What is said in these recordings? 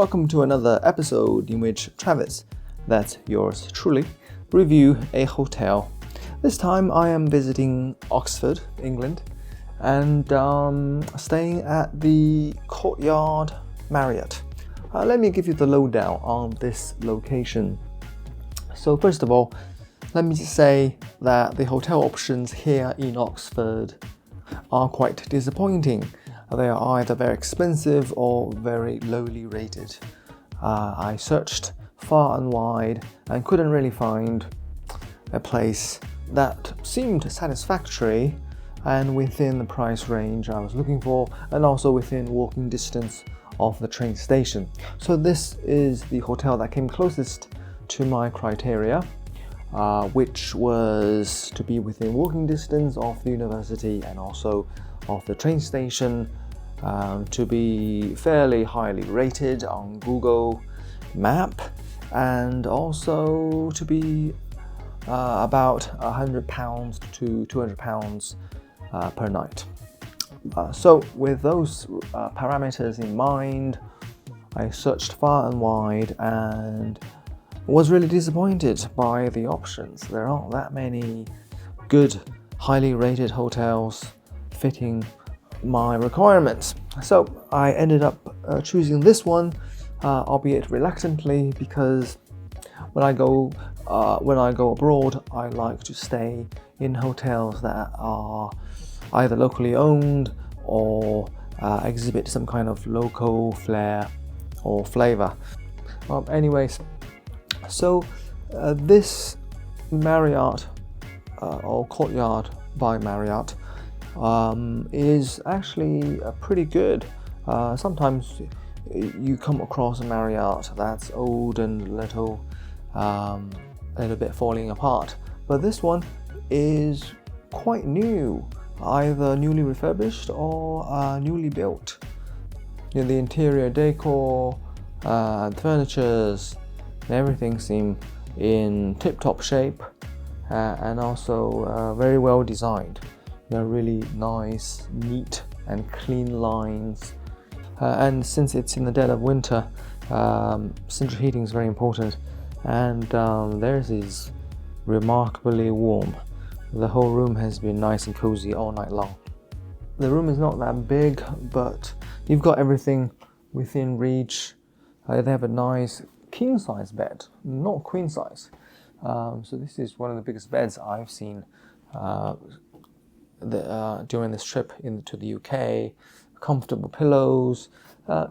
welcome to another episode in which Travis, that's yours truly, review a hotel. This time I am visiting Oxford, England, and staying at the Courtyard Marriott. Let me give you the lowdown on this location. So first of all, let me just say that the hotel options here in Oxford are quite disappointing. They are either very expensive or very lowly rated. I searched far and wide and couldn't really find a place that seemed satisfactory and within the price range I was looking for, and also within walking distance of the train station. So this is the hotel that came closest to my criteria, which was to be within walking distance of the university and also of the train station, to be fairly highly rated on Google Map, and also to be about £100 to £200 per night. So with those parameters in mind, I searched far and wide and was really disappointed by the options. There aren't that many good, highly rated hotels fitting my requirements. So I ended up choosing this one, albeit reluctantly, because when I go abroad, I like to stay in hotels that are either locally owned or exhibit some kind of local flair or flavor. Anyways, so this Marriott or Courtyard by Marriott is actually pretty good. Sometimes you come across a Marriott that's old and a little bit falling apart, but this one is quite new, either newly refurbished or newly built. You know, the interior decor, the furnitures, everything seem in tip-top shape, and also very well designed. You know, really nice, neat and clean lines. And since it's in the dead of winter, central heating is very important, and theirs is remarkably warm. The whole room has been nice and cozy all night long. The room is not that big, but you've got everything within reach. They have a nice king-size bed, not queen size. So this is one of the biggest beds I've seen during this trip to the UK. Comfortable pillows.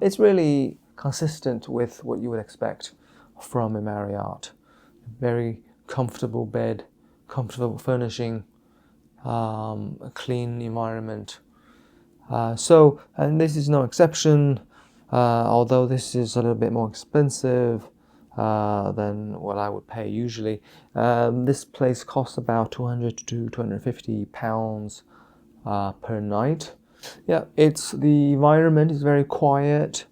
It's really consistent with what you would expect from a Marriott. Very comfortable bed, comfortable furnishing, a clean environment. And this is no exception, although this is a little bit more expensive than what I would pay usually. This place costs about £200 to £250 per night. Yeah, the environment is very quiet.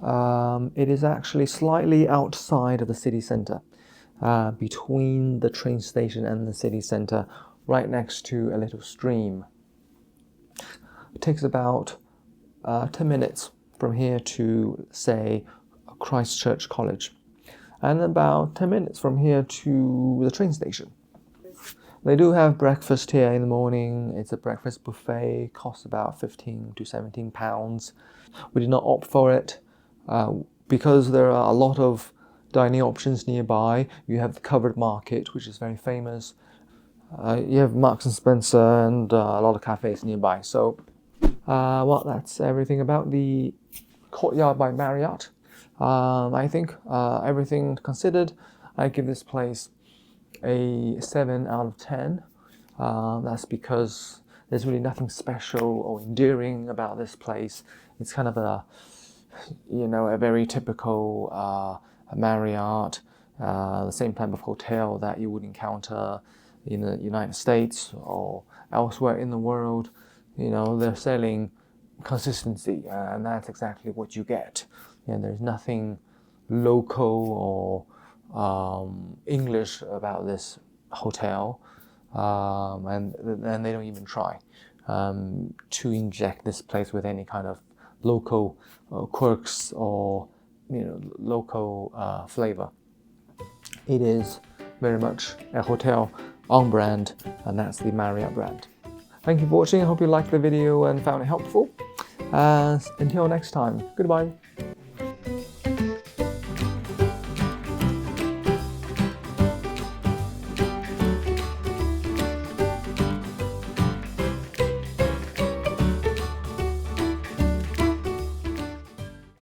It is actually slightly outside of the city centre, between the train station and the city centre, right next to a little stream. It takes about 10 minutes from here to, say, Christchurch College, and about 10 minutes from here to the train station. They do have breakfast here in the morning. It's a breakfast buffet, costs about £15 to £17. We did not opt for it because there are a lot of dining options nearby. You have the Covered Market, which is very famous. You have Marks and Spencer and a lot of cafes nearby. So, that's everything about the Courtyard by Marriott. I think everything considered, I give this place a 7 out of 10. That's because there's really nothing special or endearing about this place. It's kind of a very typical Marriott, the same type of hotel that you would encounter in the United States or elsewhere in the world. You know, they're selling consistency, and that's exactly what you get. And there's nothing local or English about this hotel, and they don't even try to inject this place with any kind of local quirks or local flavor. It is very much a hotel on brand, and that's the Marriott brand. Thank you for watching. I hope you liked the video and found it helpful. Until next time, goodbye.